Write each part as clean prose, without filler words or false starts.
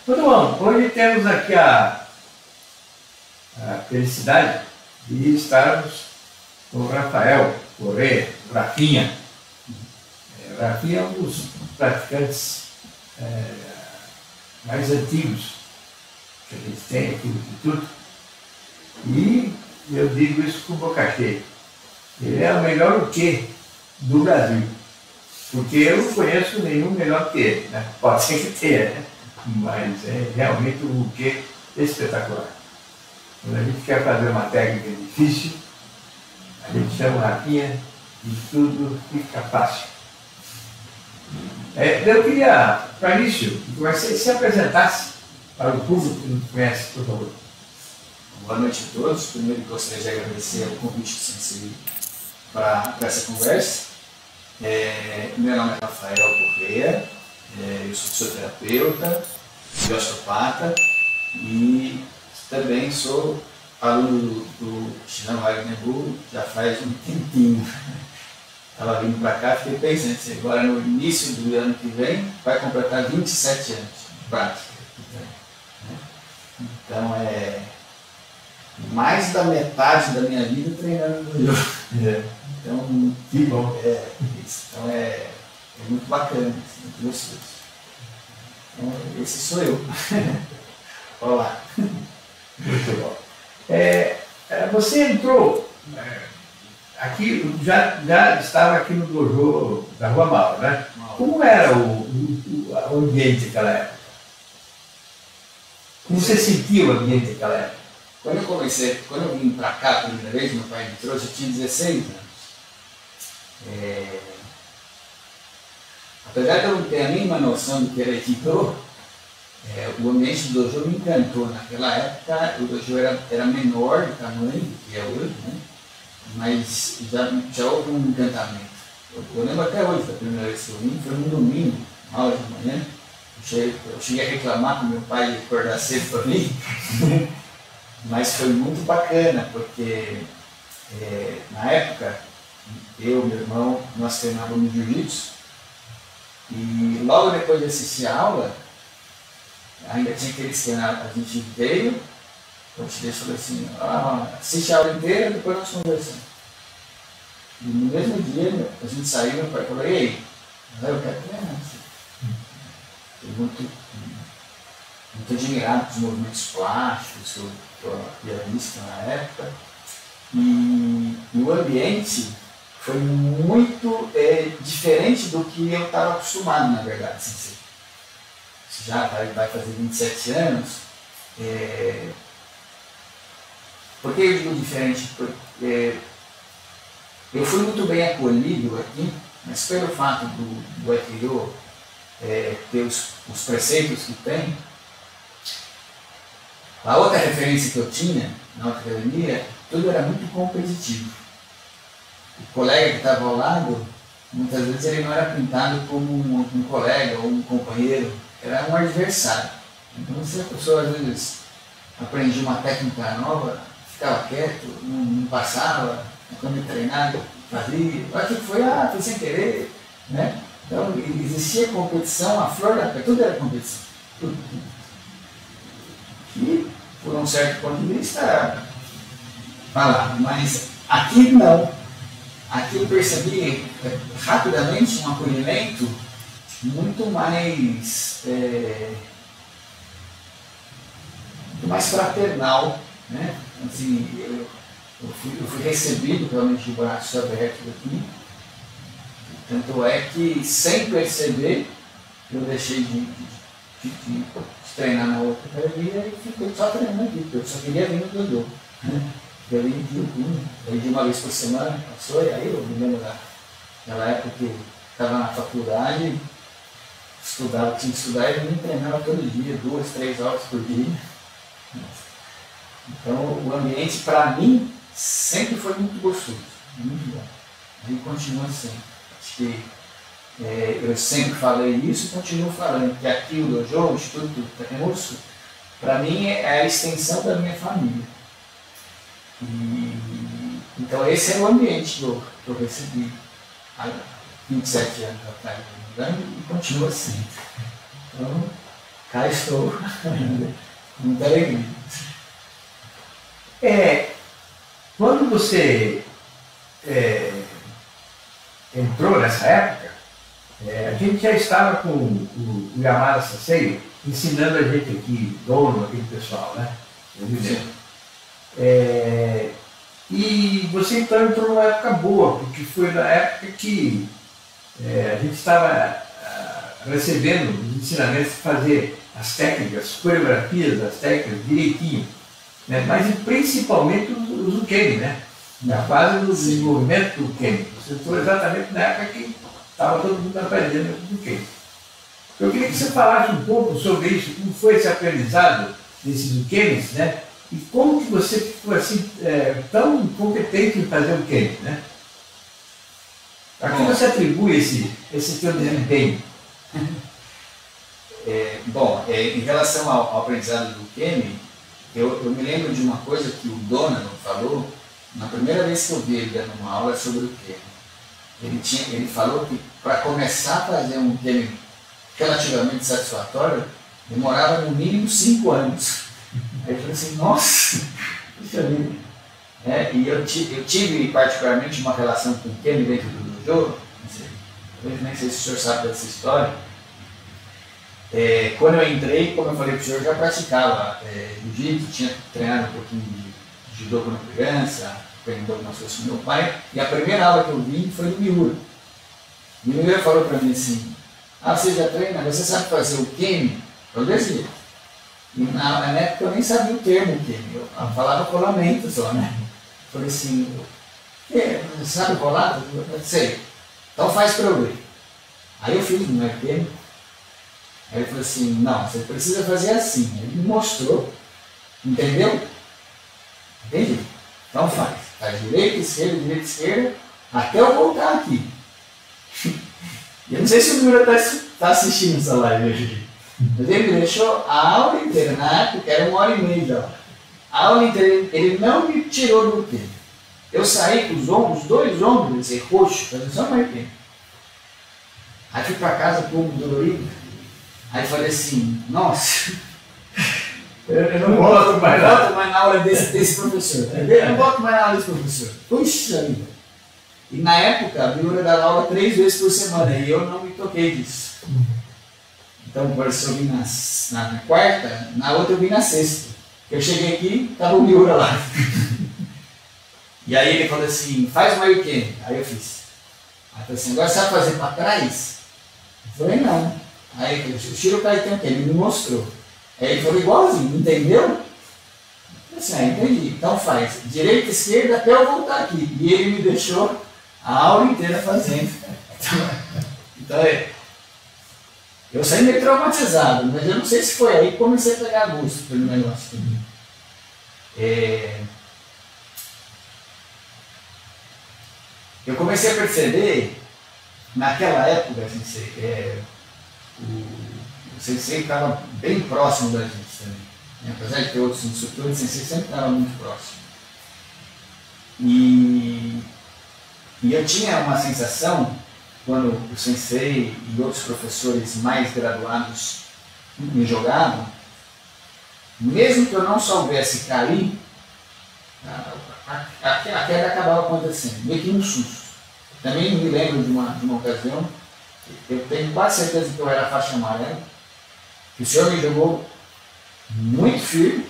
Muito bom, hoje temos aqui a felicidade de estarmos com o Rafael Corrêa, o Rafinha. O Rafinha é um dos praticantes mais antigos que a gente tem aqui no Instituto. E eu digo isso com boca cheia. Ele é o melhor o quê do Brasil. Porque eu não conheço nenhum melhor que ele, né? Pode ser que tenha, né? Mas é realmente um quê espetacular. Quando a gente quer fazer uma técnica difícil, a gente chama o Rafinha e tudo fica fácil. Eu queria, para início, que você se apresentasse para o público que não conhece, por favor. Boa noite a todos. Primeiro gostaria de agradecer o convite do Sensei para essa conversa. Meu nome é Rafael Corrêa, eu sou fisioterapeuta e osteopata e também sou aluno do Shinhan Wagner Bull já faz um tempinho. Estava vindo para cá, fiquei pensando, agora no início do ano que vem vai completar 27 anos de prática. Então mais da metade da minha vida treinando no yoga. Então, que bom. Então é muito bacana, muito gostoso. Então, esse sou eu. Olá. Muito bom. Você entrou aqui, já estava aqui no dojo da Rua Mal, né? Como era o ambiente naquela época? Como você sentiu o ambiente naquela época? Quando eu vim para cá pela primeira vez, meu pai me trouxe, eu tinha 16 anos. Apesar de eu não ter a mínima noção do que era Aikido, o ambiente do dojo me encantou. Naquela época o dojo era menor de tamanho do que é hoje, né? Mas já houve um encantamento. Eu lembro até hoje da primeira vez que eu vim, foi no domingo, 9 da manhã. Eu cheguei a reclamar com meu pai de acordar cedo para mim, mas foi muito bacana, porque na época eu e meu irmão, nós treinávamos jiu-jitsu e logo depois de assistir a aula, ainda tinha aquele esquema, a gente veio, eu te deixo assim, assiste a aula inteira, depois nós conversamos. E no mesmo dia, a gente saiu, meu pai falou, ei, eu quero treinar. Fiquei muito admirado com os movimentos plásticos que eu havia visto na época. E o ambiente foi muito diferente do que eu estava acostumado, na verdade. Você já vai fazer 27 anos. Por que eu digo diferente? Porque eu fui muito bem acolhido aqui, mas pelo fato do Aikido ter os preceitos que tem, a outra referência que eu tinha na outra academia, tudo era muito competitivo. O colega que estava ao lado, muitas vezes ele não era pintado como um colega ou um companheiro, era um adversário. Então se a pessoa às vezes aprendia uma técnica nova, ficava quieto, não passava, quando treinava, fazia, o que foi? Foi sem querer, né? Então existia competição, a flor da pele, tudo era competição. Tudo. E por um certo ponto de vista, mas aqui não. Aqui eu percebi rapidamente um acolhimento muito mais fraternal, né? Assim, eu fui recebido realmente de braços abertos aqui. Tanto é que, sem perceber, eu deixei de treinar na outra academia e fiquei só treinando aqui, porque eu só queria vir no dojo. Eu vim de uma vez por semana, passou, e aí eu me lembro daquela época que eu estava na faculdade, tinha que estudar e eu me treinava todo dia, 2, 3 horas por dia. Então o ambiente para mim sempre foi muito gostoso, muito bom. E continua sendo. Acho que eu sempre falei isso e continuo falando, que aqui o dojo, o Instituto Takemusu, para mim é a extensão da minha família. Então esse é o ambiente que eu recebi há 27 anos atrás, e continua assim. Então, cá estou. Muita alegria. Quando você entrou nessa época, a gente já estava com o Yamada Sensei ensinando a gente aqui, dono, aquele pessoal, né? Eu me lembro. E você então entrou numa época boa, porque foi na época que a gente estava recebendo os ensinamentos de fazer as técnicas, coreografias das técnicas direitinho, né? Mas principalmente os ukemi, né? Na fase do desenvolvimento do ukemi. Você entrou exatamente na época que estava todo mundo aprendendo o ukemi. Eu queria que você falasse um pouco sobre isso, como foi esse aprendizado desses ukemis, né? E como que você ficou assim, tão competente em fazer o ukemi, né? A que você atribui esse teu desempenho? Em relação ao aprendizado do ukemi, eu me lembro de uma coisa que o Donovan falou na primeira vez que eu vi ele dando uma aula sobre o ukemi. Ele falou que para começar a fazer um ukemi relativamente satisfatório, demorava no mínimo 5 anos. Aí eu falei assim, nossa, puxa vida. E eu tive particularmente uma relação com o ukemi dentro do dojo, nem sei se o senhor sabe dessa história. Quando eu entrei, como eu falei para o senhor, eu já praticava jiu-jitsu, tinha treinado um pouquinho de judô quando criança, aprendendo algumas coisas com meu pai, e a primeira aula que eu vim foi do Miura. O Miura falou para mim assim, você já treina, você sabe fazer o ukemi? Eu disse, e na época eu nem sabia o termo ukemi, eu falava rolamento só, né? Eu falei assim, você sabe rolar? Eu sei, então faz para eu ver. Aí eu fiz no ukemi. Aí ele falou assim, não, você precisa fazer assim. Ele me mostrou, entendeu? Entendi. Então faz direita, esquerda, até eu voltar aqui. E eu não sei se o Miura está assistindo essa live hoje. Mas ele me deixou a aula inteira, na época era 1h30 já. A aula inteira, ele não me tirou do ukemi. Eu saí com os dois ombros, roxos, fazendo só mais tempo. Aí fui para casa, todo dolorido. Aí falei assim, nossa, eu não volto mais na aula desse professor. Eu não volto mais na aula desse professor. Puxa vida. E na época, a Miura dava aula 3 vezes por semana e eu não me toquei disso. Então, por isso eu vim na quarta, na outra eu vim na sexta. Eu cheguei aqui, estava o Miura lá. E aí ele falou assim, faz uma ukemi. Aí eu fiz. Aí eu falei assim, agora sabe fazer para trás? Eu falei, não. Aí ele falou, o Shirokai tem o quê? Ele me mostrou. Aí ele falou, igualzinho, entendeu? Eu falei assim, entendi. Então faz direita, esquerda, até eu voltar aqui. E ele me deixou a aula inteira fazendo. Então eu saí meio traumatizado, mas eu não sei se foi aí que comecei a pegar gosto pelo negócio. Eu comecei a perceber, naquela época, assim, o sensei estava bem próximo da gente também. Apesar de ter outros instrutores, o sensei sempre estava muito próximo. E eu tinha uma sensação, quando o sensei e outros professores mais graduados me jogavam, mesmo que eu não soubesse cair, a queda acabava acontecendo, meio que um susto. Também me lembro de uma ocasião, eu tenho quase certeza que eu era faixa amarela, que o senhor me jogou muito firme,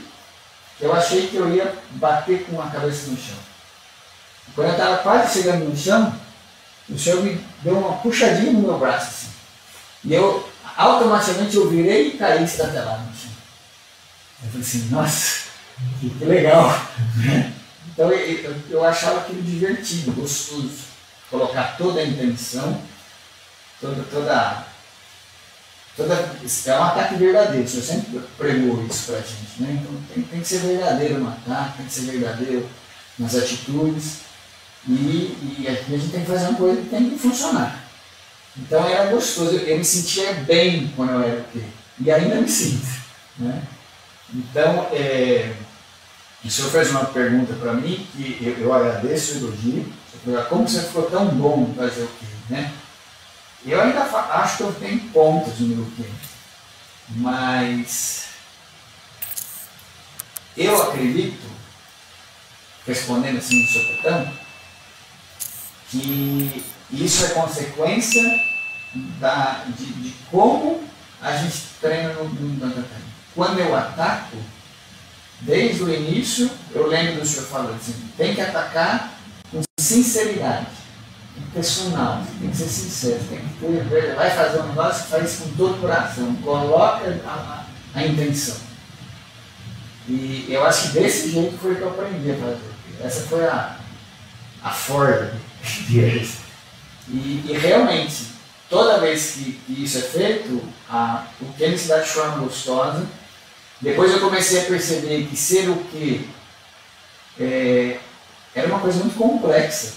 que eu achei que eu ia bater com a cabeça no chão. Quando eu estava quase chegando no chão, o senhor me deu uma puxadinha no meu braço, assim. E eu, automaticamente, eu virei e caí estatelado no chão. Eu falei assim, nossa, que legal. Então eu achava aquilo divertido, gostoso. Colocar toda a intenção, é um ataque verdadeiro. O senhor sempre pregou isso pra gente, né? Então tem que ser verdadeiro no ataque, tem que ser verdadeiro nas atitudes. E aqui a gente tem que fazer uma coisa que tem que funcionar. Então era gostoso, eu me sentia bem quando eu era aqui. E ainda me sinto, né? Então, o senhor fez uma pergunta para mim que eu agradeço o elogio. Como você ficou tão bom em fazer o quê, né? Eu ainda acho que eu tenho pontos no meu quê. Mas eu acredito, respondendo assim no seu botão, que isso é consequência de como a gente treina no Dantatã. Quando eu ataco, desde o início, eu lembro do senhor falando assim, tem que atacar com sinceridade, personal, tem que ser sincero, tem que ter, vai fazer um negócio, faz com todo o coração, coloca a intenção. E eu acho que desse jeito foi que eu aprendi a fazer. Essa foi a forja deles. E realmente, toda vez que isso é feito, o tênis se dá de forma gostosa. Depois eu comecei a perceber que ser o quê era uma coisa muito complexa.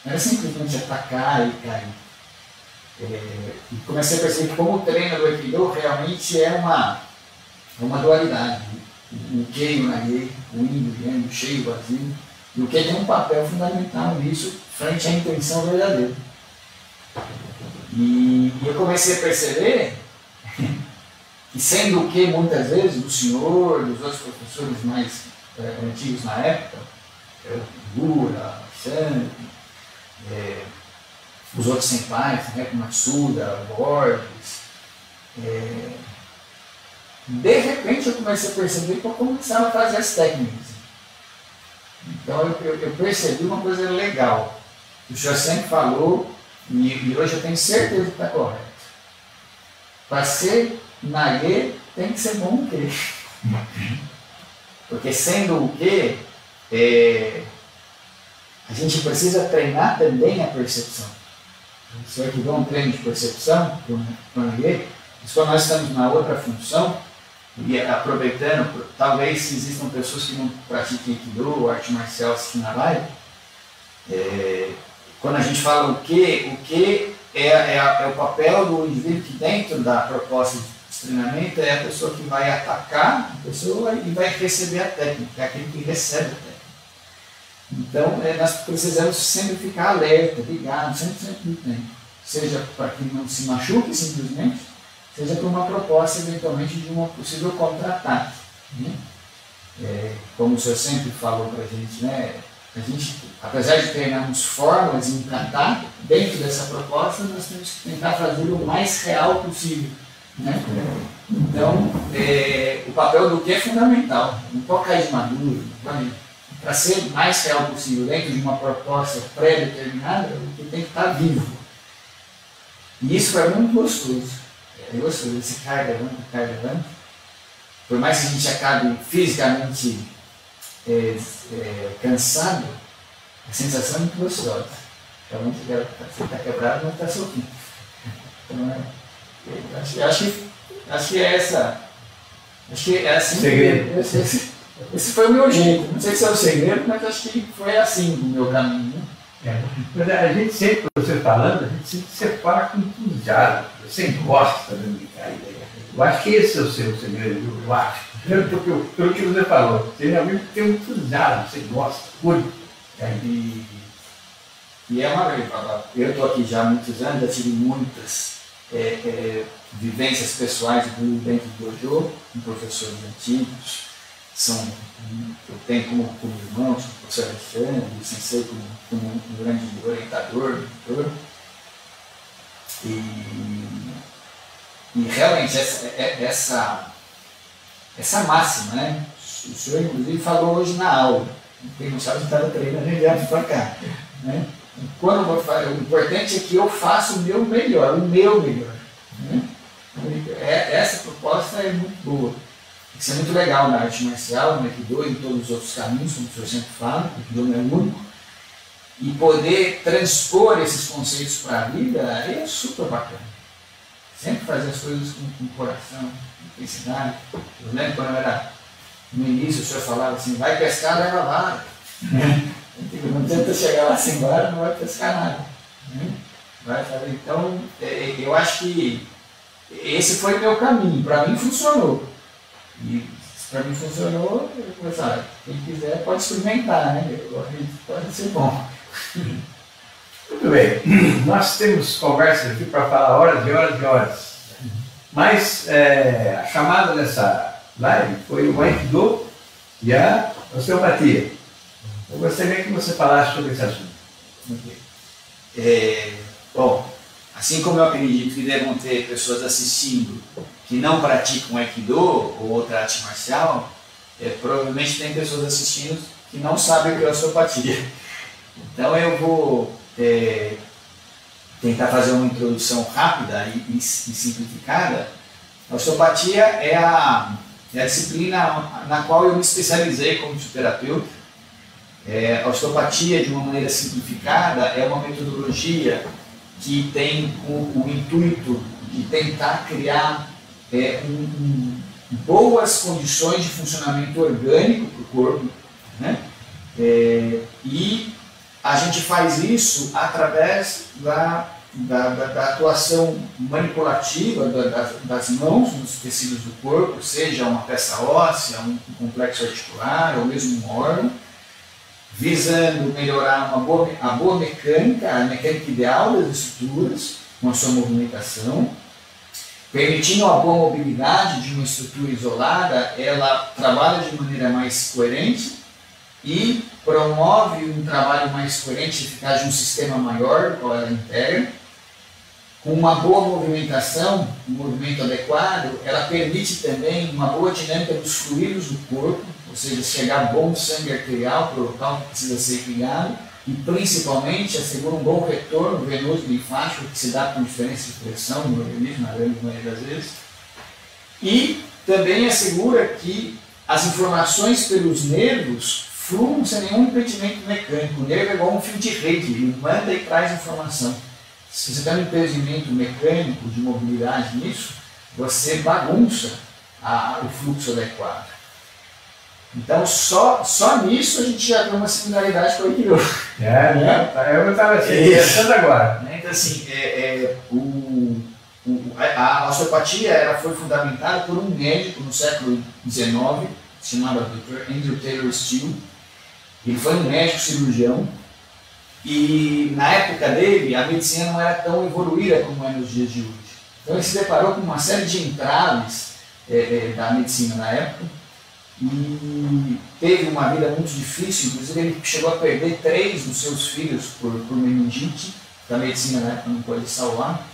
Não era simplesmente atacar e cair. E comecei a perceber que como o treino do Aikido realmente é uma dualidade. O Kei e o Nage, o Yin e o Yang, o cheio e o vazio. E o Kei tem um papel fundamental nisso, frente à intenção verdadeira. E eu comecei a perceber que, sendo o que muitas vezes do senhor, dos outros professores mais antigos na época, o Gura, o Shan, os outros senpais, né, como Matsuda, Borges, de repente eu comecei a perceber que eu começava a fazer as técnicas. Então eu percebi uma coisa legal. O senhor sempre falou, e hoje eu tenho certeza que está correto. Para ser Nage, tem que ser bom o quê? Porque sendo o quê, a gente precisa treinar também a percepção. O senhor que dá um treino de percepção para o Nage, mas quando nós estamos na outra função, e aproveitando, talvez existam pessoas que não pratiquem Aikido ou arte marcial assistindo na live, quando a gente fala o que é o papel do indivíduo que dentro da proposta de treinamento é a pessoa que vai atacar a pessoa e vai receber a técnica, é aquele que recebe a técnica. Então nós precisamos sempre ficar alerta, ligado, sempre no tempo. Seja para que não se machuque simplesmente, seja por uma proposta eventualmente de uma possível contra-ataque. Né? Como o senhor sempre falou para a gente, né? A gente, apesar de treinarmos fórmulas em kata, dentro dessa proposta nós temos que tentar fazer o mais real possível. Né? Então, o papel do que é fundamental. Não pode cair de maduro. Para ser o mais real possível dentro de uma proposta pré-determinada, o que tem que estar vivo. E isso é muito gostoso. É gostoso, esse carga, levanta. Por mais que a gente acabe fisicamente cansado, a sensação é muito gostosa. Realmente você está quebrado, mas está soltinho. Então, acho que é essa. Acho que é assim. Segredo. Esse foi o meu jeito. Não sei se é o segredo, mas acho que foi assim o meu caminho. Né? Mas a gente sempre, você falando, a gente sempre separa com entusiasmo. Você gosta de brincar. Eu acho que esse é o seu segredo, eu acho. Pelo que você falou, você realmente tem um entusiasmo, você gosta, curte. E é uma verdade. Eu estou aqui já há muitos anos, já tive muitas vivências pessoais dentro do dojo, com professores antigos. Eu tenho como irmão, o professor Alexandre, o sensei como um grande orientador, mentor. E realmente essa máxima, né? O senhor inclusive falou hoje na aula. Quem não sabe, estava treinando direto para cá. Né? Quando eu vou fazer, o importante é que eu faça o meu melhor. Né? Essa proposta é muito boa. Isso é muito legal na arte marcial, no Aikido e em todos os outros caminhos, como o senhor sempre fala, o Aikido não é único. E poder transpor esses conceitos para a vida é super bacana. Sempre fazer as coisas com coração, com intensidade. Eu lembro quando eu era no início, o senhor falava assim, vai pescar, leva vara. Não tenta chegar lá sem vara, não vai pescar nada. Vai fazer. Então, eu acho que esse foi o meu caminho. Para mim funcionou. E se para mim funcionou, eu vou pensar, quem quiser pode experimentar, né? Eu acredito que pode ser bom. Muito bem. Nós temos conversas aqui para falar horas e horas e horas. Mas a chamada dessa live foi o Aikido e a osteopatia. Eu gostaria que você falasse sobre esse assunto. Bom, assim como eu acredito que devam ter pessoas assistindo que não praticam Aikido ou outra arte marcial, provavelmente tem pessoas assistindo que não sabem o que é osteopatia. Então eu vou tentar fazer uma introdução rápida e simplificada. A osteopatia é a disciplina na qual eu me especializei como fisioterapeuta. A osteopatia, de uma maneira simplificada, é uma metodologia que tem o intuito de tentar criar boas condições de funcionamento orgânico para o corpo, né? E a gente faz isso através da atuação manipulativa das mãos nos tecidos do corpo, seja uma peça óssea, um complexo articular ou mesmo um órgão, visando melhorar a boa mecânica, a mecânica ideal das estruturas, com a sua movimentação, permitindo a boa mobilidade de uma estrutura isolada. Ela trabalha de maneira mais coerente e promove um trabalho mais coerente e eficaz de um sistema maior, do qual ela integra. Com uma boa movimentação, um movimento adequado, ela permite também uma boa dinâmica dos fluidos do corpo, ou seja, chegar bom sangue arterial para o local que precisa ser irrigado, e principalmente assegura um bom retorno venoso e linfático que se dá por diferença de pressão no organismo, na grande maioria das vezes. E também assegura que as informações pelos nervos fluam sem nenhum impedimento mecânico. O nervo é igual um fio de rede, ele manda e traz informação. Se você tem um impedimento mecânico de mobilidade nisso, você bagunça o fluxo adequado. Então, só nisso a gente já tem uma similaridade com o Aikido. Eu estava pensando agora. Então, assim, a osteopatia ela foi fundamentada por um médico no século XIX, chamado Dr. Andrew Taylor Still. Ele foi um médico cirurgião e, na época dele, a medicina não era tão evoluída como é nos dias de hoje. Então, ele se deparou com uma série de entraves da medicina na época, e teve uma vida muito difícil. Inclusive ele chegou a perder 3 dos seus filhos por meningite, que a medicina na época não pôde salvar,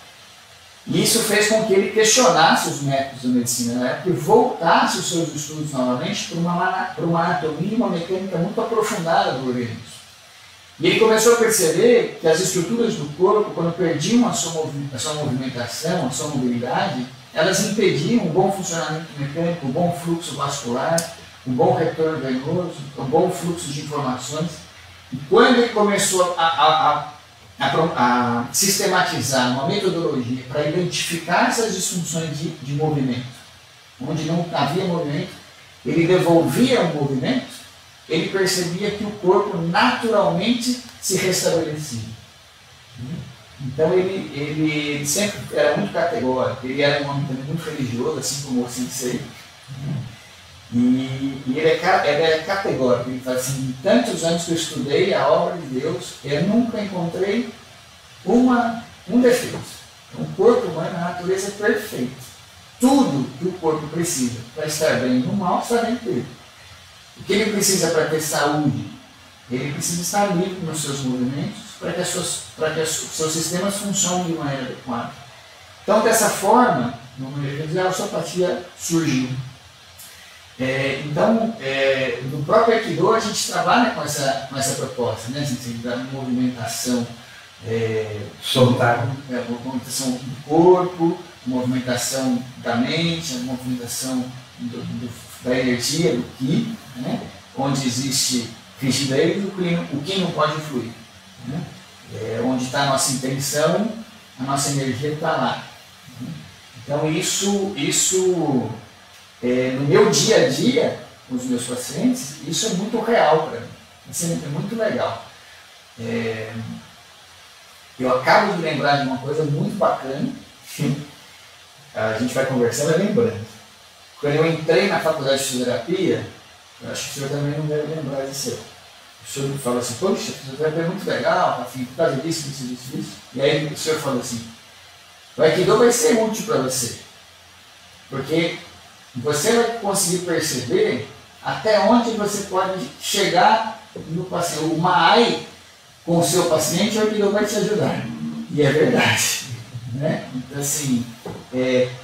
e isso fez com que ele questionasse os métodos da medicina na época e voltasse os seus estudos novamente para uma anatomia e uma mecânica muito aprofundada do organismo. E ele começou a perceber que as estruturas do corpo, quando perdiam a sua movimentação, a sua mobilidade, elas impediam o bom funcionamento mecânico, o bom fluxo vascular, o bom retorno venoso, o bom fluxo de informações. E quando ele começou a sistematizar uma metodologia para identificar essas disfunções de movimento, onde não havia movimento, ele devolvia o movimento, ele percebia que o corpo naturalmente se restabelecia. Então ele sempre era muito categórico, ele era um homem também muito religioso, assim como o Sensei. E ele é categórico, ele fala assim: em tantos anos que eu estudei a obra de Deus, eu nunca encontrei um defeito. O corpo humano, a natureza é perfeita. Tudo que o corpo precisa para estar bem no mal está dentro dele. O que ele precisa para ter saúde? Ele precisa estar livre nos seus movimentos para que os seus sistemas funcionem de maneira adequada. Então, dessa forma, a osteopatia surgiu. No próprio Aikido a gente trabalha com essa proposta, né? Da movimentação, movimentação do corpo, movimentação da mente, a movimentação da energia, do Ki, né? Onde existe rigidez, o Ki não pode fluir. Né? Onde está a nossa intenção, a nossa energia está lá. Então isso no meu dia a dia, com os meus pacientes, isso é muito real para mim. Isso é muito legal. Eu acabo de lembrar de uma coisa muito bacana, a gente vai conversando e lembrando. Quando eu entrei na faculdade de fisioterapia, eu acho que o senhor também não deve lembrar disso. O senhor falou assim: poxa, a fisioterapia é muito legal, assim, por causa disso. E aí o senhor falou assim: o Aikido vai ser útil para você. Porque você vai conseguir perceber até onde você pode chegar no paciente. O MAI com o seu paciente é o que não vai te ajudar. E é verdade. Né? Então, assim,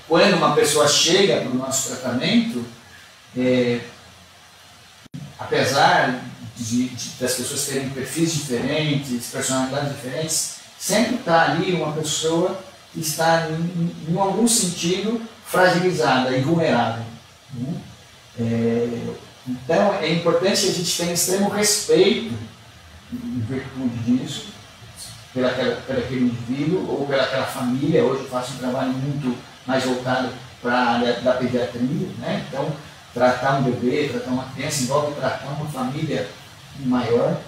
quando uma pessoa chega para o nosso tratamento, apesar das pessoas terem perfis diferentes, personalidades diferentes, sempre está ali uma pessoa que está, em algum sentido, fragilizada e vulnerável. Né? Então, é importante que a gente tenha extremo respeito, em virtude disso, pelaquele indivíduo ou pelaquela família. Hoje eu faço um trabalho muito mais voltado para a área da pediatria, né? Então, tratar um bebê, tratar uma criança, envolve tratar uma família maior.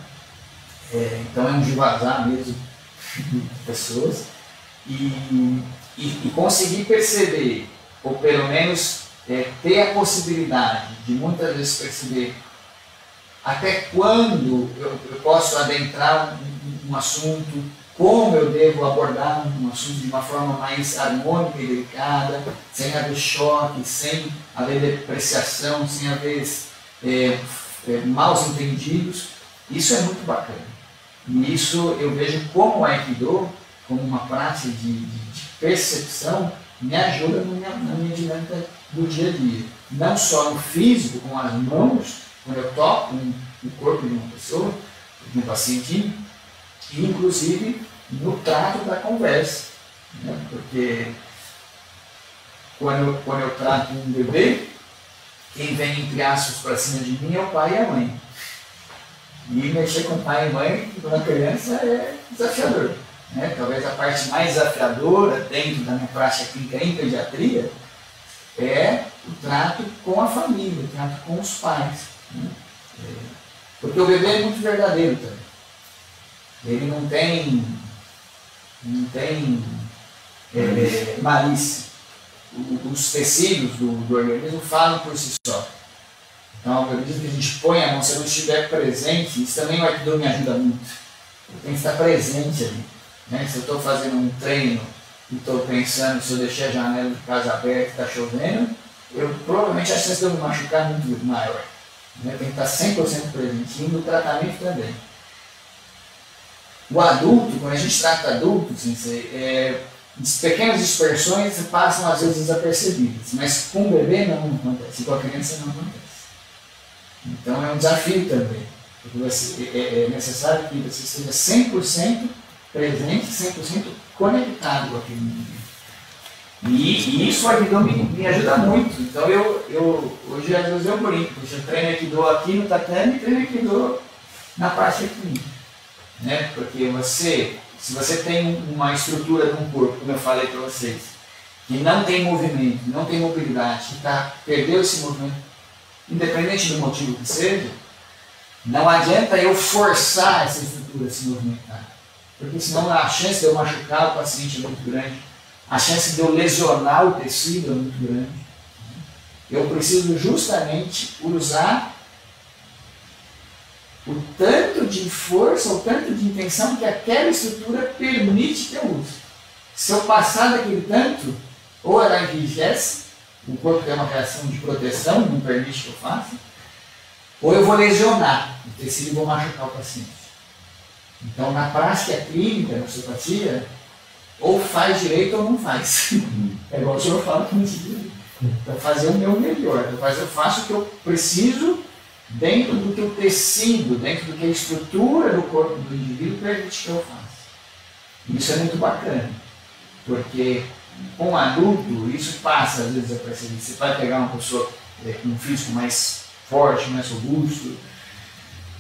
Então, é um divasar mesmo de pessoas. E conseguir perceber, ou pelo menos ter a possibilidade de muitas vezes perceber até quando eu posso adentrar um assunto, como eu devo abordar um assunto de uma forma mais harmônica e delicada, sem haver choque, sem haver depreciação, sem haver maus entendidos. Isso é muito bacana. E isso eu vejo como o Aikido, como uma prática de percepção, me ajuda na minha dinâmica do dia a dia. Não só no físico, com as mãos, quando eu toco o corpo de uma pessoa, de um paciente, e inclusive no trato da conversa. Né? Porque quando eu trato um bebê, quem vem entre aspas para cima de mim é o pai e a mãe. E mexer com pai e mãe com uma criança é desafiador. Né? Talvez a parte mais desafiadora dentro da minha prática clínica em pediatria é o trato com a família, o trato com os pais. Né? Porque o bebê é muito verdadeiro também. Ele não tem malícia. Os tecidos do organismo falam por si só. Então, o organismo que a gente põe a mão, se eu não estiver presente, isso também o Aikido me ajuda muito. Eu tenho que estar presente ali. Né? Se eu estou fazendo um treino e estou pensando, se eu deixar a janela de casa aberta e está chovendo, provavelmente a chance de eu me machucar é muito maior. Né? Tem que estar 100% presente. E no tratamento também. O adulto, quando a gente trata adultos, pequenas dispersões passam às vezes desapercebidas, mas com o bebê não acontece, com a criança não acontece. Então é um desafio também, porque é necessário que você esteja 100% presente, 100% conectado com aquele indivíduo. E isso o Aikido me ajuda muito. Então hoje às vezes eu brinco, eu treino Aikido aqui no tatame e treino Aikido na prática clínica. Né? Porque se você tem uma estrutura de um corpo, como eu falei para vocês, que não tem movimento, não tem mobilidade, que perdeu esse movimento, independente do motivo que seja, não adianta eu forçar essa estrutura a se movimentar. Porque senão a chance de eu machucar o paciente é muito grande, a chance de eu lesionar o tecido é muito grande. Eu preciso justamente usar o tanto de força, o tanto de intenção que aquela estrutura permite que eu use. Se eu passar daquele tanto, ou ela enrijece, o corpo tem uma reação de proteção, não permite que eu faça, ou eu vou lesionar o tecido e vou machucar o paciente. Então, na prática clínica, na osteopatia, ou faz direito ou não faz. É igual o senhor fala com isso. Então, fazer o meu melhor. Eu faço o que eu preciso dentro do que o tecido, dentro do que a estrutura do corpo do indivíduo permite que eu faça. Isso é muito bacana, porque com adulto isso passa às vezes a perceber. Você vai pegar uma pessoa com um físico mais forte, mais robusto,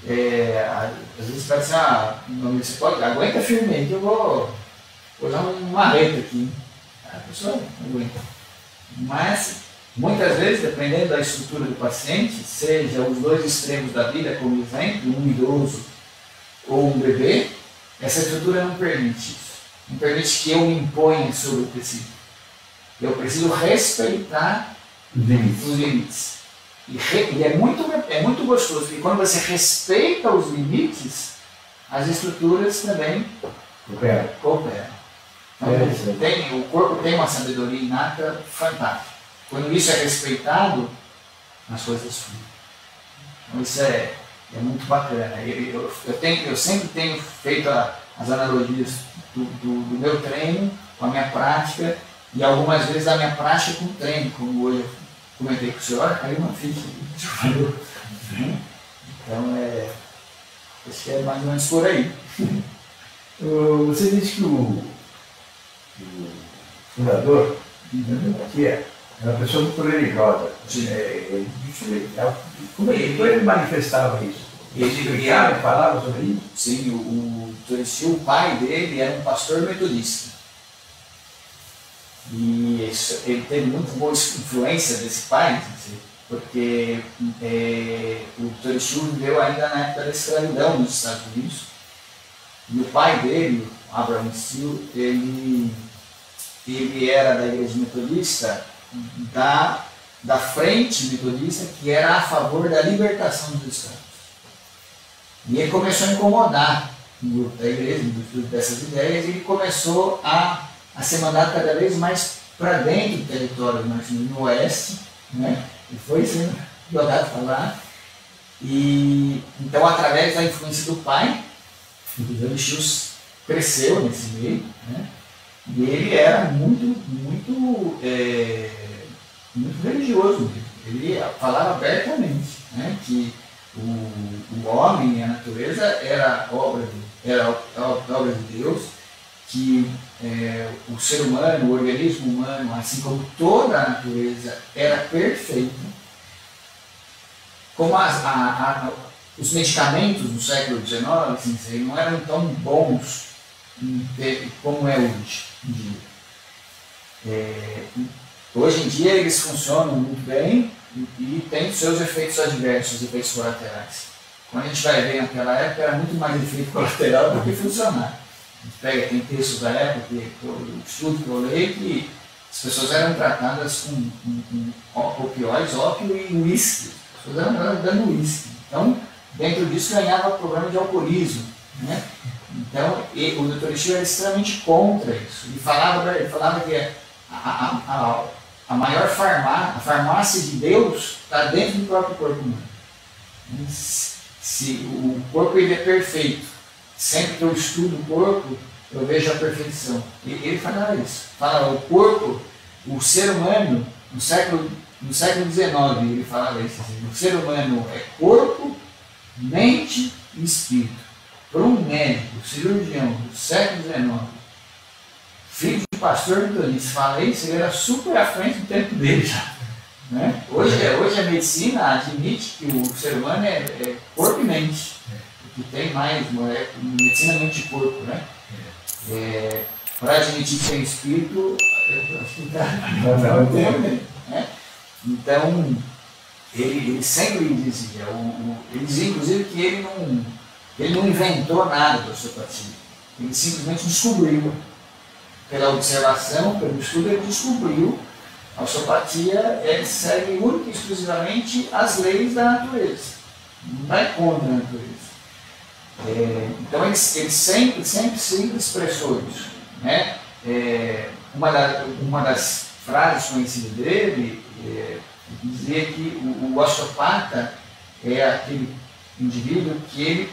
às vezes você vai dizer, você pode, aguenta firme aí que eu vou usar um marreta aqui. A pessoa não aguenta. Mas muitas vezes, dependendo da estrutura do paciente, seja os dois extremos da vida, como exemplo, um idoso ou um bebê, essa estrutura não permite isso. Não permite que eu me imponha sobre o tecido. Eu preciso respeitar os limites. E é muito gostoso, porque quando você respeita os limites, as estruturas também cooperam. Então, o corpo tem uma sabedoria inata fantástica. quando isso é respeitado, as coisas fluem. Então isso é muito bacana. Eu sempre tenho feito as analogias do meu treino com a minha prática, e algumas vezes a minha prática com o treino, como hoje eu comentei com o senhor, caiu uma ficha que o senhor falou. Então, acho que é mais ou menos por aí. Você disse que o fundador que era uma pessoa muito religiosa. Como ele manifestava isso? Ele falava sobre isso? Sim, o Toresil, o pai dele, era um pastor metodista. E ele teve muito boa influência desse pai, porque o Toresil viveu ainda na época da escravidão nos Estados Unidos. E o pai dele, Abraham Steele, ele era da igreja metodista, da frente metodista, que era a favor da libertação dos escravos. E ele começou a incomodar o grupo da igreja, dessas ideias, e ele começou a ser mandado cada vez mais para dentro do território no oeste, né? E foi sendo jogado para lá. E então, através da influência do pai, o Toresil cresceu nesse meio, né? E ele era muito religioso. Ele falava abertamente, né, que o homem e a natureza era obra de Deus, que o ser humano, o organismo humano, assim como toda a natureza, era perfeita. Como os medicamentos do século XIX assim, não eram tão bons como é hoje em dia. Hoje em dia eles funcionam muito bem e têm seus efeitos adversos, efeitos colaterais. Quando a gente vai ver naquela época, era muito mais efeito colateral do que funcionar. A gente pega, tem textos da época, o estudo que eu leio, que as pessoas eram tratadas com opioides, ópio e uísque. As pessoas eram dando uísque. Então, dentro disso ganhava problema de alcoolismo, né? Então, o Dr. Steele era extremamente contra isso. Ele falava que a maior farmácia de Deus está dentro do próprio corpo humano. Se o corpo ele é perfeito, sempre que eu estudo o corpo, eu vejo a perfeição. Ele falava isso. Falava, o corpo, o ser humano, no século XIX, ele falava isso. O ser humano é corpo, mente e espírito. Para um médico, cirurgião do século XIX, filho de pastor metodista, fala isso, ele era super à frente do tempo dele já. Né? Hoje a medicina admite que o ser humano é corpo e mente. O que tem mais, medicina mente e corpo. Né? Para admitir que tem espírito, eu acho que né? Então, ele sempre dizia, ele dizia inclusive que ele não inventou nada da osteopatia, ele simplesmente descobriu, pela observação, pelo estudo, ele descobriu a osteopatia, ele segue única e exclusivamente as leis da natureza, não vai contra a natureza. Então ele sempre expressou isso. Né? Uma das frases conhecidas dele dizia que o osteopata é aquele indivíduo que ele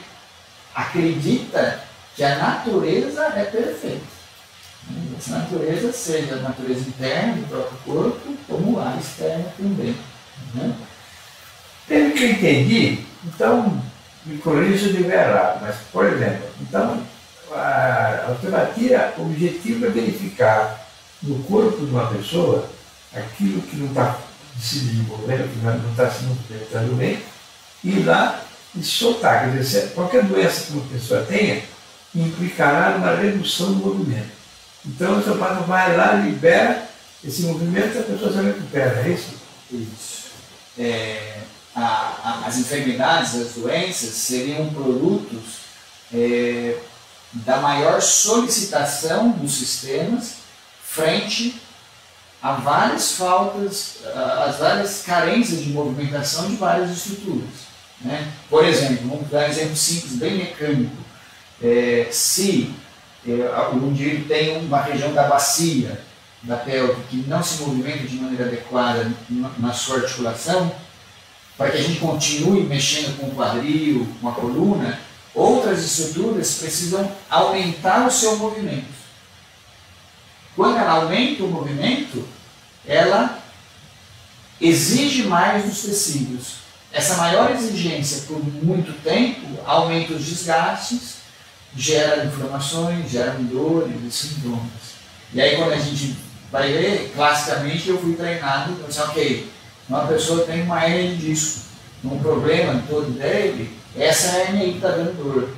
acredita que a natureza é perfeita. Essa natureza, seja a natureza interna do próprio corpo, como a externa também. Né? Pelo que eu entendi, então, me corrija se eu estiver errado, mas, por exemplo, então, a osteopatia, o objetivo é verificar no corpo de uma pessoa aquilo que não está se desenvolvendo, que não está se movimentando bem, e ir lá e soltar. Quer dizer, qualquer doença que uma pessoa tenha, implicará numa redução do movimento. Então, o osteopata vai lá, libera esse movimento e a pessoa se recupera, é isso? Isso. As enfermidades, as doenças seriam produtos da maior solicitação dos sistemas frente a várias faltas, as várias carências de movimentação de várias estruturas. Né? Por exemplo, vamos dar um exemplo simples, bem mecânico. Se o indivíduo tem uma região da bacia da pelve que não se movimenta de maneira adequada na sua articulação, para que a gente continue mexendo com o quadril, com a coluna, outras estruturas precisam aumentar o seu movimento. Quando ela aumenta o movimento, ela exige mais dos tecidos. Essa maior exigência por muito tempo aumenta os desgastes, gera inflamações, gera dores e sintomas. E aí quando a gente vai ver, classicamente eu fui treinado para dizer, ok, uma pessoa tem uma hernia de disco, um problema em torno dele, essa hernia aí está dando dor.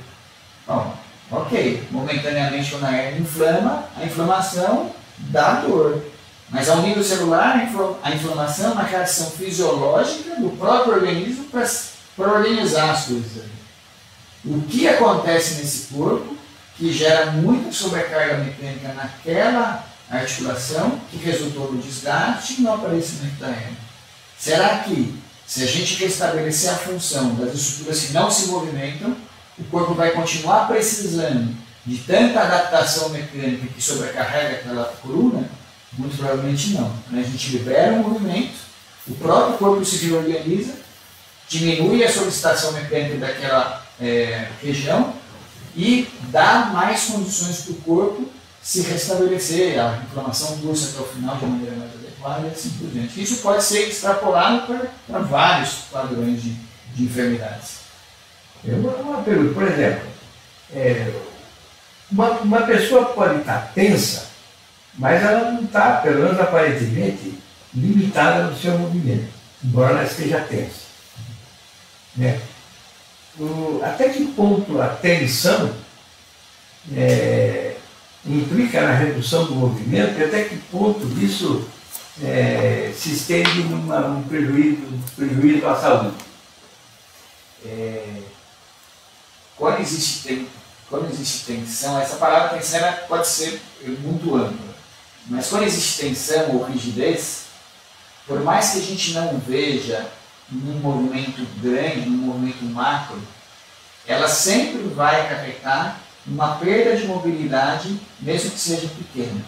Bom, ok, momentaneamente quando a hernia inflama, a inflamação dá dor. Mas ao nível celular, a inflamação é uma reação fisiológica do próprio organismo para organizar as coisas. O que acontece nesse corpo que gera muita sobrecarga mecânica naquela articulação que resultou no desgaste e no aparecimento da hernia? Será que, se a gente restabelecer a função das estruturas que não se movimentam, o corpo vai continuar precisando de tanta adaptação mecânica que sobrecarrega aquela coluna? Muito provavelmente não. A gente libera o movimento, o próprio corpo se reorganiza, diminui a solicitação mecânica daquela região e dá mais condições para o corpo se restabelecer, a inflamação cursa até o final de maneira mais adequada e assim por diante. Isso pode ser extrapolado para vários padrões de enfermidades. Uma pergunta, por exemplo, uma pessoa pode estar tensa, mas ela não está, pelo menos aparentemente, limitada no seu movimento, embora ela esteja tensa. Né? Até que ponto a tensão implica na redução do movimento e até que ponto isso se estende um prejuízo à saúde? Quando existe tensão, essa palavra tensão pode ser muito ampla. Mas quando existe tensão ou rigidez, por mais que a gente não veja num movimento grande, num movimento macro, ela sempre vai acarretar uma perda de mobilidade, mesmo que seja pequena.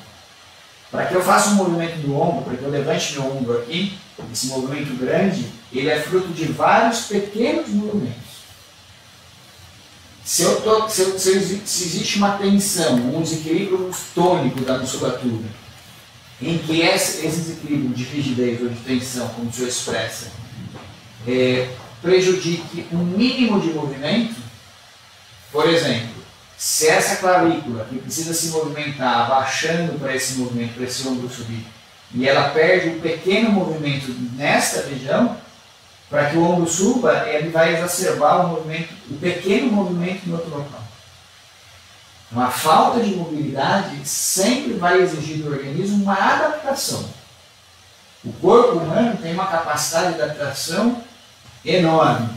Para que eu faça um movimento do ombro, para que eu levante meu ombro aqui, esse movimento grande, ele é fruto de vários pequenos movimentos. Se existe uma tensão, um desequilíbrio tônico da musculatura, em que esse desequilíbrio de rigidez ou de tensão, como o senhor expressa, prejudique um mínimo de movimento, por exemplo, se essa clavícula que precisa se movimentar, abaixando para esse movimento, para esse ombro subir, e ela perde um pequeno movimento nesta região, para que o ombro suba, ele vai exacerbar o pequeno movimento no outro local. Uma falta de mobilidade sempre vai exigir do organismo uma adaptação. O corpo humano tem uma capacidade de adaptação enorme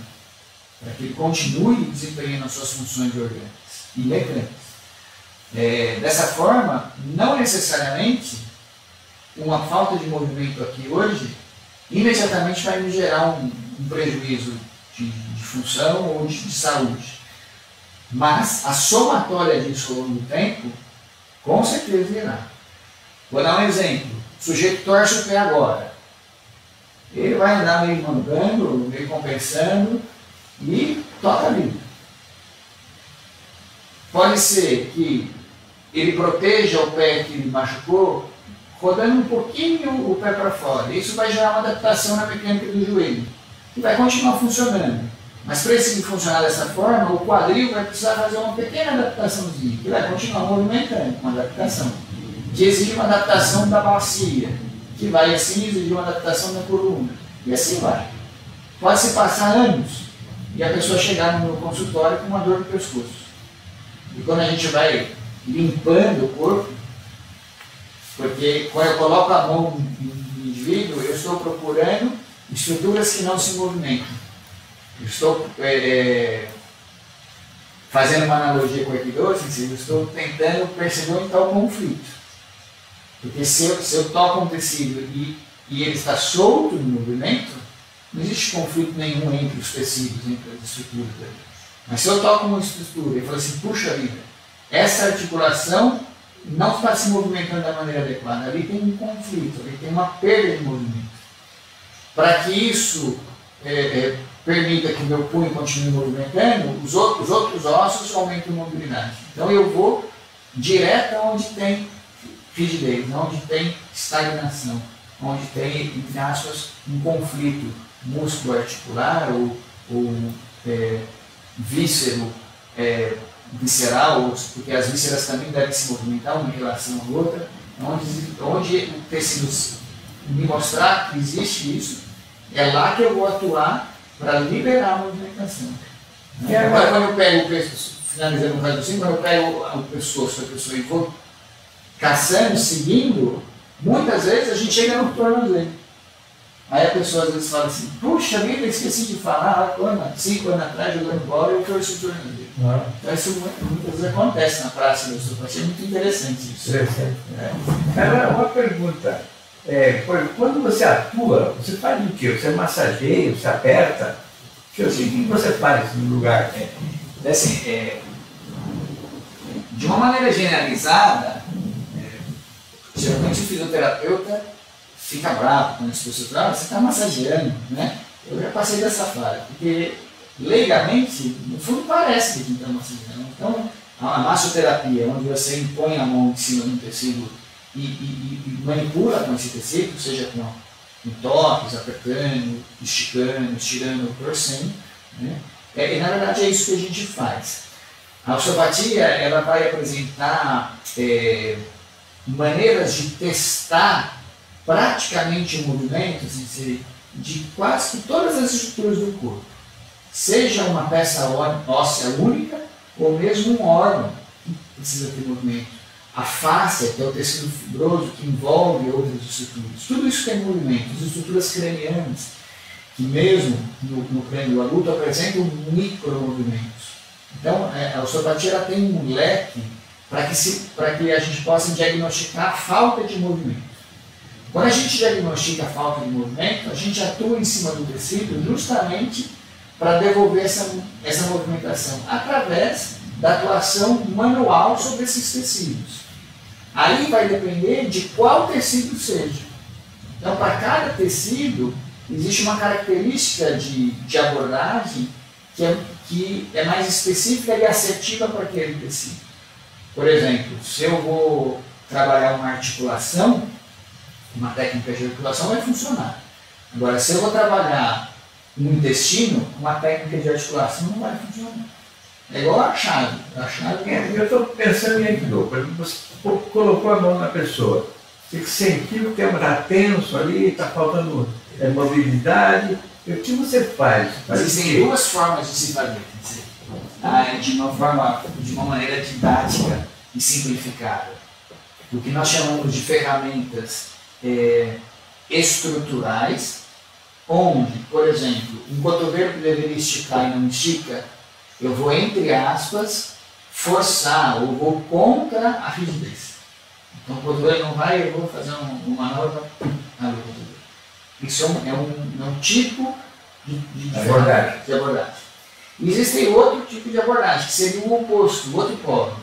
para que ele continue desempenhando as suas funções orgânicas e mecânicas. Dessa forma, não necessariamente uma falta de movimento aqui hoje imediatamente vai me gerar um prejuízo de função ou de saúde. Mas a somatória disso ao longo do tempo, com certeza irá. Vou dar um exemplo. O sujeito torce o pé agora. Ele vai andar meio mancando, meio compensando e toca a vida. Pode ser que ele proteja o pé que ele machucou, rodando um pouquinho o pé para fora. Isso vai gerar uma adaptação na mecânica do joelho, que vai continuar funcionando. Mas para esse funcionar dessa forma, o quadril vai precisar fazer uma pequena adaptaçãozinha, que vai continuar movimentando, uma adaptação, que exige uma adaptação da bacia, que vai assim exigir uma adaptação da coluna, e assim vai. Pode-se passar anos e a pessoa chegar no meu consultório com uma dor no pescoço. E quando a gente vai limpando o corpo, porque quando eu coloco a mão no indivíduo, eu estou procurando estruturas que não se movimentam. Eu estou fazendo uma analogia com o equidose, eu estou tentando perceber onde está o conflito. Porque se eu toco um tecido e ele está solto no movimento, não existe conflito nenhum entre os tecidos, entre as estruturas. Mas se eu toco uma estrutura e falo assim, puxa vida, essa articulação não está se movimentando da maneira adequada. Ali tem um conflito, ali tem uma perda de movimento. Para que isso permita que o meu punho continue movimentando, os outros ossos aumentam a mobilidade. Então eu vou direto onde tem rigidez, onde tem estagnação, onde tem, entre aspas, um conflito músculo-articular ou visceral, porque as vísceras também devem se movimentar uma em relação à outra, onde o tecido me mostrar que existe isso, é lá que eu vou atuar para liberar a movimentação. Agora, quando eu pego o pescoço, finalizando o raciocínio, quando eu pego o pescoço da pessoa e vou caçando, seguindo, muitas vezes a gente chega no tornozelo. Aí a pessoa às vezes fala assim, puxa vida, esqueci de falar, 5 anos atrás jogando bola eu torci o tornozelo. Então isso muitas vezes acontece na prática da osteopatia, é muito interessante isso. Agora, uma pergunta. Quando você atua, você faz o quê? Você massageia, você aperta? O que você faz no lugar? Assim, de uma maneira generalizada, geralmente o fisioterapeuta fica bravo quando as pessoas falam, você está massageando, né? Eu já passei dessa fase, porque legalmente, no fundo parece que a gente está massageando. Então, a massoterapia, onde você impõe a mão em cima de um tecido e manipula com esse tecido, seja com toques, apertando, esticando, estirando, torcendo, né? Na verdade é isso que a gente faz. A osteopatia ela vai apresentar maneiras de testar praticamente o movimento de quase que todas as estruturas do corpo, seja uma peça óssea única ou mesmo um órgão que precisa ter movimento. A fáscia, que é o tecido fibroso que envolve outras estruturas. Tudo isso tem movimento. As estruturas cranianas, que mesmo no crânio adulto apresentam micromovimentos. Então, a osteopatia ela tem um leque para que a gente possa diagnosticar a falta de movimento. Quando a gente diagnostica a falta de movimento, a gente atua em cima do tecido justamente para devolver essa movimentação através da atuação manual sobre esses tecidos. Aí vai depender de qual tecido seja. Então, para cada tecido, existe uma característica de abordagem que é mais específica e assertiva para aquele tecido. Por exemplo, se eu vou trabalhar uma articulação, uma técnica de articulação vai funcionar. Agora, se eu vou trabalhar um intestino, uma técnica de articulação não vai funcionar. É igual a chave. Eu estou pensando em equilíbrio. Por exemplo, você colocou a mão na pessoa, você sentiu que está tenso ali, está faltando mobilidade. O que você faz? Existem duas formas de se fazer. De uma maneira didática e simplificada. O que nós chamamos de ferramentas estruturais, onde, por exemplo, um cotovelo que deveria esticar e não estica, eu vou, entre aspas, forçar ou vou contra a rigidez. Então o cotovelo não vai, eu vou fazer uma manobra na do cotovelo. Isso é um tipo de abordagem. Existem outro tipo de abordagem, que seria o oposto, o outro polo,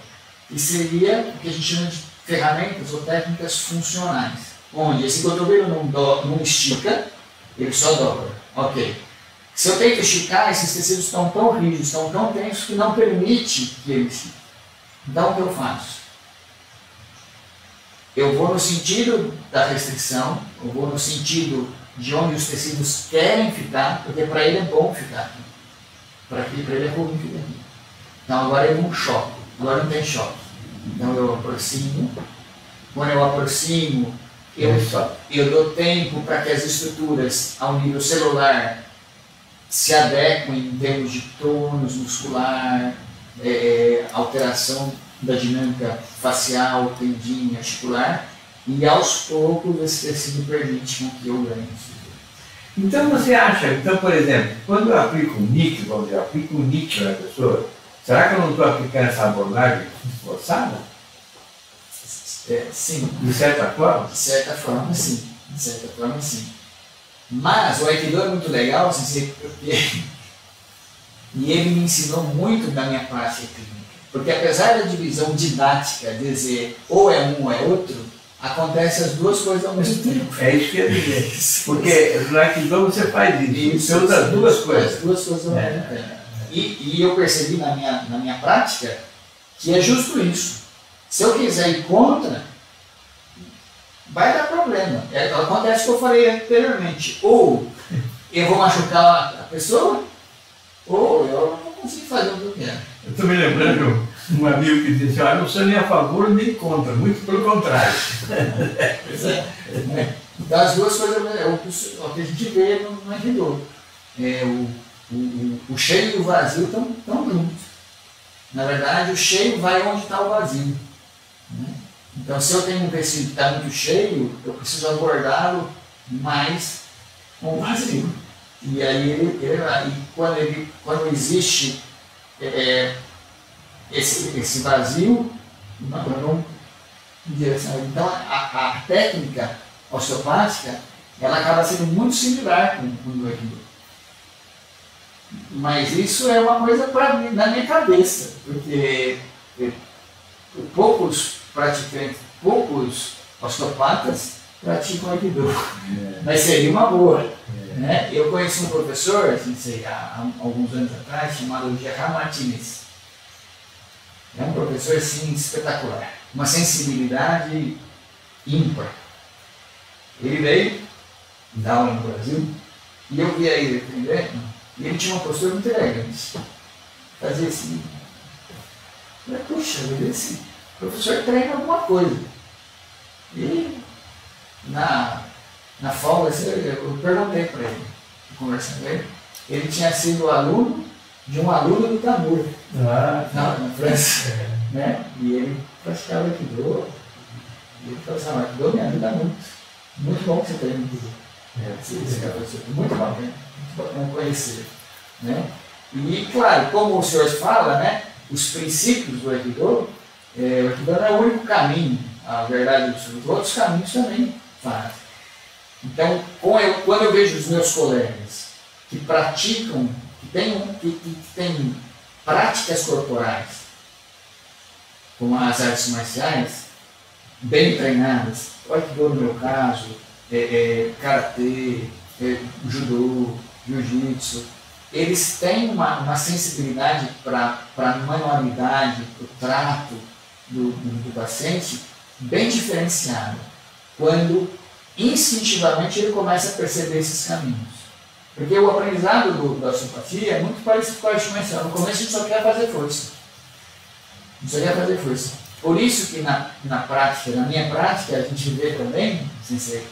que seria o que a gente chama de ferramentas ou técnicas funcionais, onde esse cotovelo não estica, ele só dobra. Ok. Se eu tento esticar, esses tecidos estão tão rígidos, estão tão tensos, que não permite que ele estique. Então o que eu faço? Eu vou no sentido da restrição, eu vou no sentido de onde os tecidos querem ficar, porque para ele é bom ficar aqui. Para ele é ruim ficar aqui. Então agora eu não choco, agora não tem choque. Então eu aproximo, quando eu aproximo, eu dou tempo para que as estruturas ao nível celular se adequem em termos de tônus muscular, alteração da dinâmica facial, tendinha, articular, e aos poucos esse tecido permite que eu ganhe. Então você acha, por exemplo, quando eu aplico um níquel, vamos dizer, eu aplico um níquel na pessoa, será que eu não estou aplicando essa abordagem forçada? Sim. De certa forma? De certa forma, sim. Mas o Aikido é muito legal, assim, porque e ele me ensinou muito da minha prática clínica. Porque apesar da divisão didática dizer ou é um ou é outro, acontece as duas coisas ao mesmo tempo. É isso que eu ia dizer. Porque no Aikido você faz isso, você usa as duas coisas. As duas coisas ao mesmo tempo. E eu percebi na minha prática que é justo isso. Se eu quiser ir contra, vai dar problema. Acontece o que eu falei anteriormente. Ou eu vou machucar a pessoa, ou eu não vou conseguir fazer o que eu quero. Eu estou me lembrando de um amigo que disse, não sou nem a favor nem contra, muito pelo contrário. Então as duas coisas é o que a gente vê no Aikido. O cheio e o vazio estão juntos. Na verdade, o cheio vai onde está o vazio. Né? Então, se eu tenho um tecido que está muito cheio, eu preciso abordá-lo mais com o vazio. E aí, quando existe esse vazio, eu não direciono. Então, a técnica osteopática, ela acaba sendo muito similar com o Aikido. Mas isso é uma coisa na minha cabeça, porque poucos praticantes, poucos osteopatas praticam Aikido. Mas seria uma boa. Né? Eu conheci um professor, há alguns anos atrás, chamado Gerard Martinez. É um professor assim, espetacular, uma sensibilidade ímpar. Ele veio dar aula no Brasil e eu via ele aprendendo. E ele tinha uma postura muito elegante. Fazia assim. Eu falei, puxa, esse professor treina alguma coisa. E na folga, eu perguntei para ele, conversando com ele, ele tinha sido aluno de um aluno do Tamur, na França. Né? E ele praticava Aikido. E ele falou assim, Aikido me ajuda muito. Muito bom que você treina Aikido. Muito bacana. Não conhecer, né? E claro, como o senhor fala, né, os princípios do Aikido, o Aikido não é o único caminho, a verdade dos outros caminhos também fazem. Então, quando eu vejo os meus colegas que praticam, que têm práticas corporais, como as artes marciais, bem treinadas, o Aikido no meu caso, Karatê, Judô, Jiu-Jitsu, eles têm uma sensibilidade para a manualidade, para o trato do paciente bem diferenciada, quando instintivamente ele começa a perceber esses caminhos. Porque o aprendizado da osteopatia é muito parecido com a arte marcial. No começo a gente só quer fazer força. Só quer fazer força. Por isso que na prática, na minha prática, a gente vê também, sensei,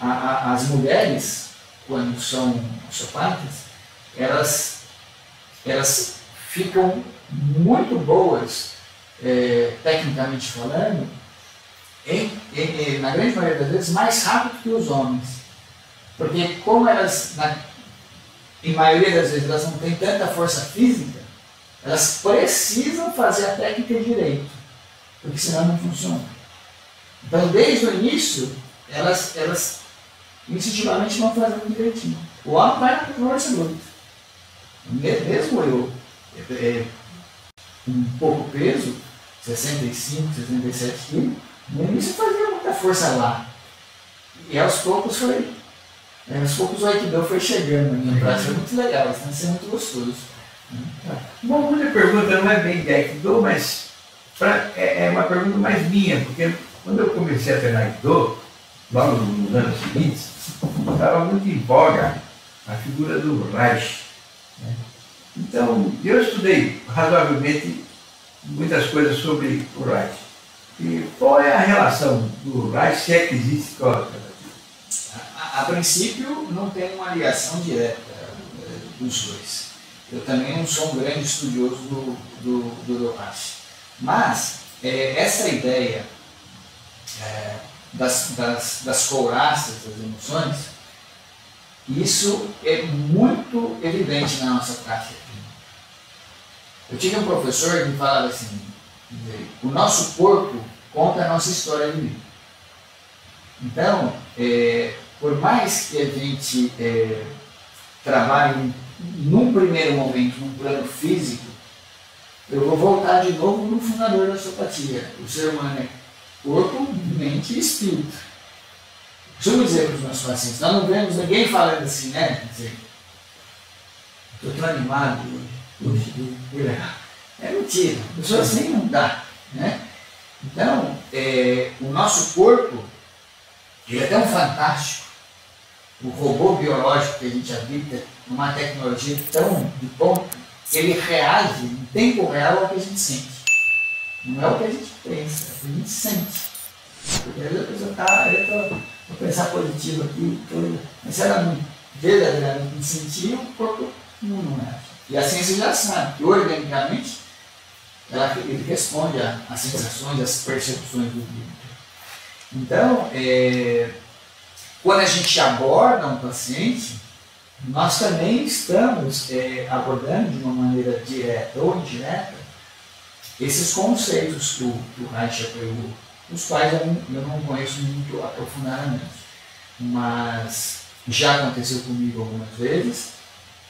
as mulheres, quando são osteopatas, elas ficam muito boas, tecnicamente falando, na grande maioria das vezes, mais rápido que os homens. Porque como elas, em maioria das vezes, elas não têm tanta força física, elas precisam fazer a técnica direito, porque senão não funciona. Então, desde o início, elas instintivamente vão fazendo direitinho. O homem vai na força bruta. Mesmo eu, com pouco peso, 65, 67 quilos, no início eu fazia muita força lá. E aos poucos o Aikido foi chegando na minha prática. Foi muito legal, isso vai ser muito gostoso. Uma outra pergunta não é bem de Aikido, mas é uma pergunta mais minha, porque quando eu comecei a treinar Aikido, logo nos anos seguintes, estava muito em voga a figura do Reich. Né? Então, eu estudei razoavelmente muitas coisas sobre o Reich. E qual é a relação do Reich, se é que existe? A princípio, não tem uma ligação direta dos dois. Eu também não sou um grande estudioso do Reich. Mas, essa ideia das couraças, das emoções, isso é muito evidente na nossa prática. Eu tive um professor que me falava assim, o nosso corpo conta a nossa história de vida. Então, por mais que a gente trabalhe num primeiro momento, num plano físico, eu vou voltar de novo no fundador da osteopatia. O ser humano é corpo, mente e espírito. Costumo dizer para os meus pacientes, nós não vemos ninguém falando assim, né? Quer dizer, estou tão animado hoje, que legal. É mentira, a pessoa assim não dá, né? Então, o nosso corpo, ele é tão fantástico, o robô biológico que a gente habita, numa tecnologia tão de ponta, ele reage em tempo real ao que a gente sente. Não é o que a gente pensa, é o que a gente sente. Porque às vezes a pessoa está, vou pensar positivo aqui, mas se ela verdadeiramente sentir, o corpo não é. E a ciência já sabe que organicamente ele responde às sensações, às percepções do vida. Então, quando a gente aborda um paciente, nós também estamos abordando de uma maneira direta ou indireta esses conceitos que o Reich pegou, os quais eu não conheço muito aprofundadamente, mas já aconteceu comigo algumas vezes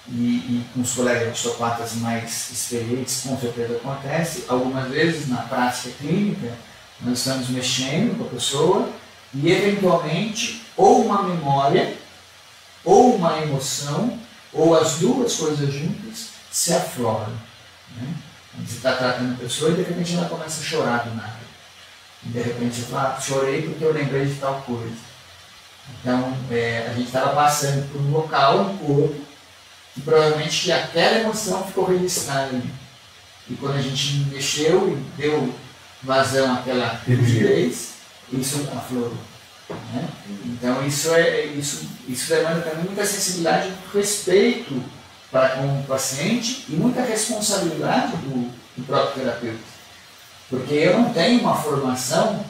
e com os colegas osteopatas mais experientes com certeza acontece. Algumas vezes na prática clínica nós estamos mexendo com a pessoa e eventualmente ou uma memória ou uma emoção, ou as duas coisas juntas, se afloram. Né? Você está tratando a pessoa e de repente ela começa a chorar do nada. E de repente você fala, chorei porque eu lembrei de tal coisa. Então, a gente estava passando por um local no corpo que provavelmente aquela emoção ficou registrada ali. E quando a gente mexeu e deu vazão àquela rigidez, isso aflorou. Né? Então isso demanda também muita sensibilidade, muito respeito para com o paciente e muita responsabilidade do próprio terapeuta, porque eu não tenho uma formação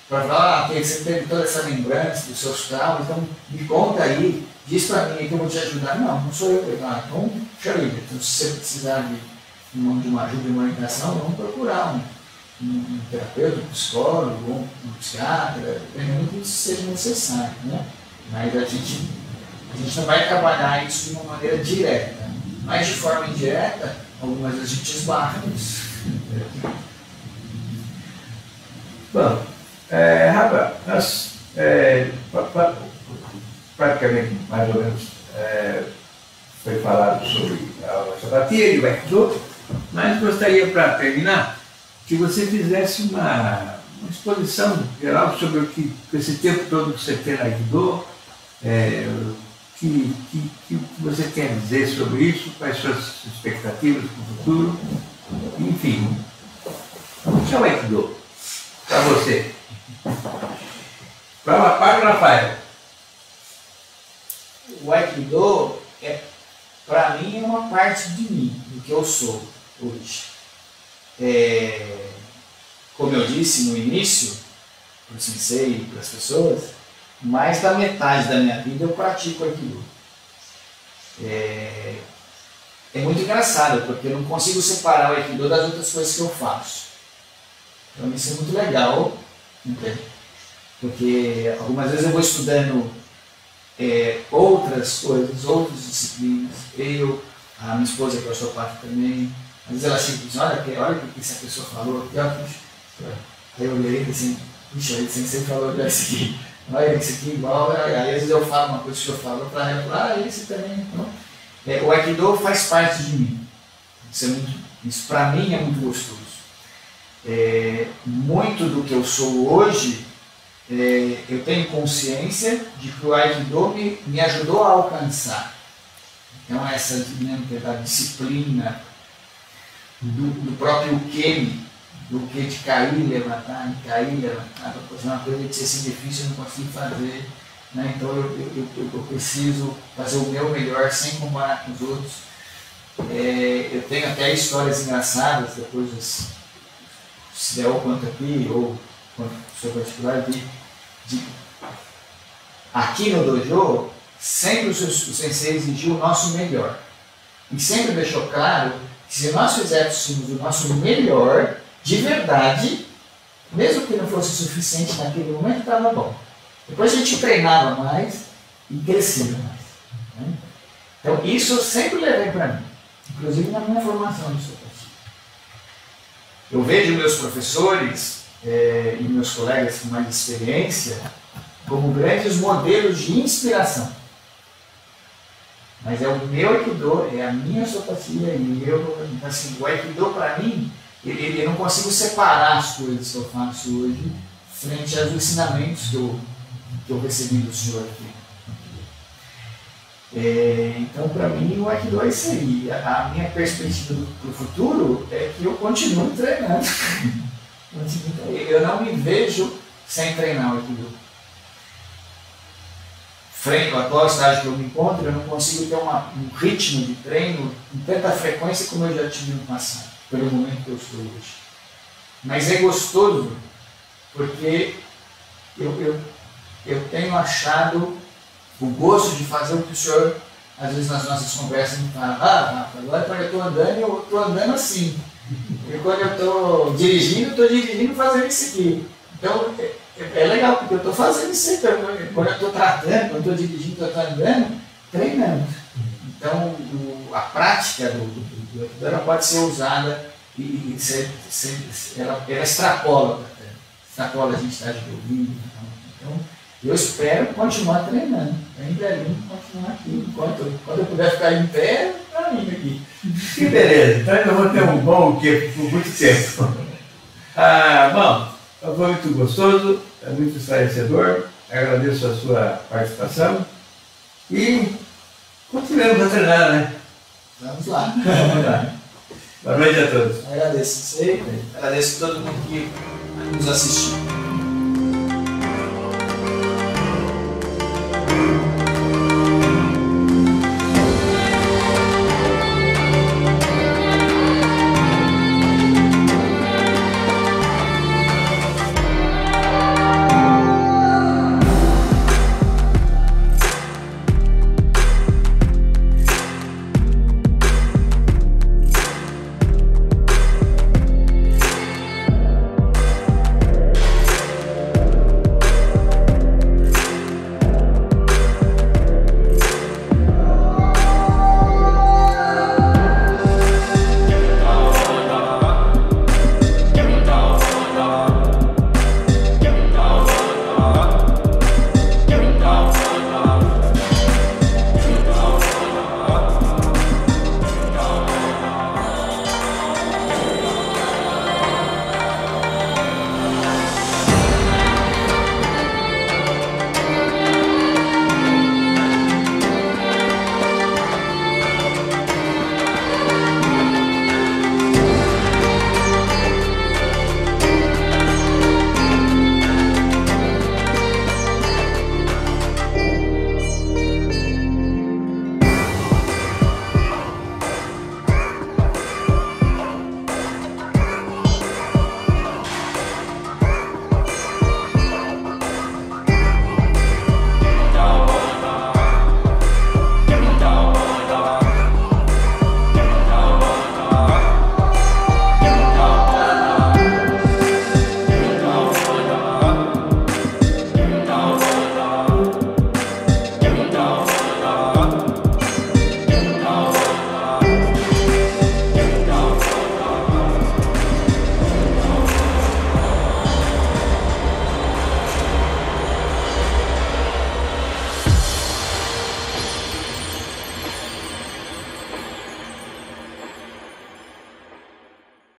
para falar, você teve toda essa lembrança dos seus traumas, então me conta aí, diz para mim que eu vou te ajudar. Não sou eu. Então, então se você precisar de uma ajuda, de uma orientação, vamos procurar um terapeuta, um psicólogo, um psiquiatra, dependendo do que seja necessário, né? Mas a gente não vai trabalhar isso de uma maneira direta, mas de forma indireta, algumas vezes a gente esbarra nisso. Bom, Rafa, nós praticamente mais ou menos foi falado sobre a osteopatia e o Aikido, mas gostaria, para terminar, que você fizesse uma exposição geral sobre o que, esse tempo todo que você tem na Aikido, que você quer dizer sobre isso, quais suas expectativas para o futuro, enfim. O que é o Aikido para você? Para o Rafael. O Aikido, para mim, é uma parte de mim, do que eu sou hoje. Como eu disse no início, para o sensei e para as pessoas, mais da metade da minha vida eu pratico Aikido. É muito engraçado, porque eu não consigo separar o Aikido das outras coisas que eu faço. Então isso é muito legal, entende? Porque algumas vezes eu vou estudando outras coisas, outras disciplinas. A minha esposa que é osteopata também, às vezes ela chega e diz, olha o que essa pessoa falou, aí eu olhei assim, puxa, ele sempre falou isso aqui, olha isso aqui igual, aí às vezes eu falo uma coisa que eu falo para ela, falo, esse também, então, o Aikido faz parte de mim, isso para mim é muito gostoso. Muito do que eu sou hoje, eu tenho consciência de que o Aikido me ajudou a alcançar. Então essa dinâmica da disciplina, do próprio Kemi, do que de cair e levantar, para fazer uma coisa que ser assim difícil eu não consigo fazer, né? Então eu preciso fazer o meu melhor sem comparar com os outros. Eu tenho até histórias engraçadas, depois se der ou quanto aqui, ou quanto seu particular, aqui no dojo, sempre o sensei exigiu o nosso melhor. E sempre deixou claro que se nós fizéssemos o nosso melhor, de verdade, mesmo que não fosse suficiente naquele momento, estava bom. Depois a gente treinava mais e crescia mais. Né? Então isso eu sempre levei para mim, inclusive na minha formação de osteopatia. Eu vejo meus professores e meus colegas com mais experiência como grandes modelos de inspiração. Mas é o meu Aikido, é a minha osteopatia, então assim, o Aikido para mim, eu não consigo separar as coisas que eu faço hoje frente aos ensinamentos que eu recebi do senhor aqui. Então, para mim, o Aikido é isso aí. A minha perspectiva para o futuro é que eu continuo treinando. Eu não me vejo sem treinar o Aikido. Frente ao atual estágio que eu me encontro, eu não consigo ter um ritmo de treino com tanta frequência como eu já tive no passado, pelo momento que eu estou hoje. Mas é gostoso, porque eu tenho achado o gosto de fazer o que o senhor, às vezes nas nossas conversas, me fala: Rafa, agora quando eu estou andando, eu estou andando assim. E quando eu estou dirigindo fazendo isso aqui. Então, é legal, porque eu estou fazendo isso aí. Quando eu estou tratando, quando eu estou dirigindo, quando eu estou andando, treinando. Então, a prática do Aikido, ela pode ser usada e ela extrapola a gente estar de ouvido. Então, eu espero continuar treinando. Em Belém, continuar aqui. Quando eu puder ficar em pé, para mim aqui. Que beleza. Então ainda vou ter um bom quê por muito tempo. Bom, foi muito gostoso, é muito esclarecedor. Agradeço a sua participação. E continuamos a treinar, né? Vamos lá. Vamos lá. Boa noite a todos. Agradeço você, agradeço a todo mundo que nos assistiu.